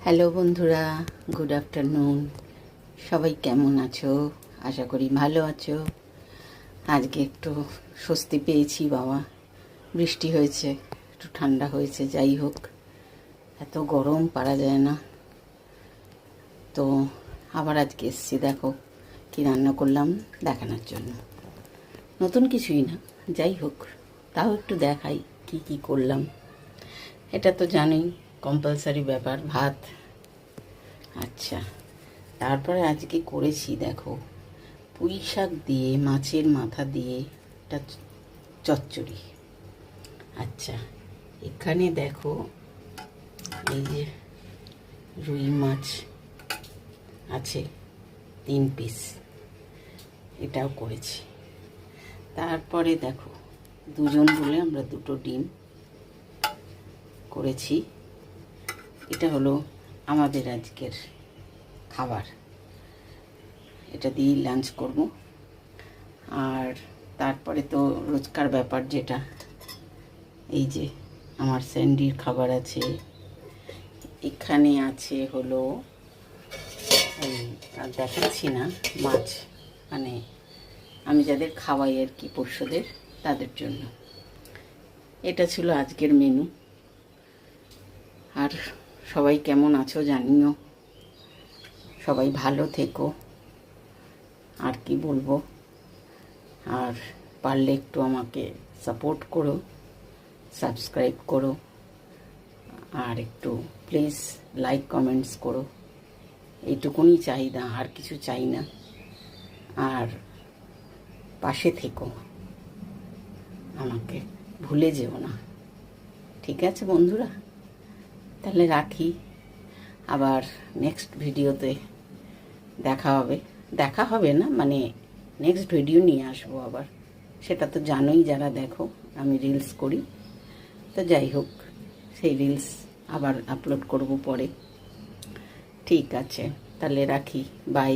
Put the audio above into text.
Hello বন্ধুরা, good afternoon. সবাই কেমন আছো? আশা করি ভালো আছো। আজকে একটু স্বস্তি পেয়েছি বাবা, বৃষ্টি হয়েছে, একটু ঠান্ডা হয়েছে। যাই হোক, এত গরম পারা যায় না। তো আবার আজকে এসছি, দেখো কি রান্না করলাম দেখানোর জন্য। নতুন কিছুই না, যাই হোক তাও একটু দেখাই কি কি করলাম। এটা তো জানোই কম্পালসারি ব্যাপার, ভাত। আচ্ছা, তারপরে আজকে করেছি দেখো পুঁই শাক দিয়ে মাছের মাথা দিয়ে একটা চচ্চড়ি। আচ্ছা, এখানে দেখো এই যে রুই মাছ আছে 3 পিস, এটাও করেছি। তারপরে দেখো দুজন বলে আমরা 2টো ডিম করেছি। এটা হলো আমাদের আজকের খাবার, এটা দিয়েই লাঞ্চ করব। আর তারপরে তো রোজকার ব্যাপার যেটা, এই যে আমার স্যান্ডির খাবার আছে, এখানে আছে হলো আর দেখাচ্ছি না, মাছ, মানে আমি যাদের খাওয়াই আর কি পোষ্যদের, তাদের জন্য। এটা ছিল আজকের মেনু। আর সবাই কেমন আছো জানিও, সবাই ভালো থেকো। আর কি বলবো, আর পারলে একটু আমাকে সাপোর্ট করো, সাবস্ক্রাইব করো, আর একটু প্লিজ লাইক কমেন্টস করো। এইটুকুনি চাহিদা, আর কিছু চাই না। আর পাশে থেকো, আমাকে ভুলে যেও না। ঠিক আছে বন্ধুরা, তাহলে রাখি। আবার নেক্সট ভিডিওতে দেখা হবে না, মানে নেক্সট ভিডিও নিয়ে আসবো আবার। সেটা তো জানোই যারা দেখো, আমি রিলস করি। তো যাই হোক, সেই রিলস আবার আপলোড করব পরে। ঠিক আছে, তাহলে রাখি, বাই।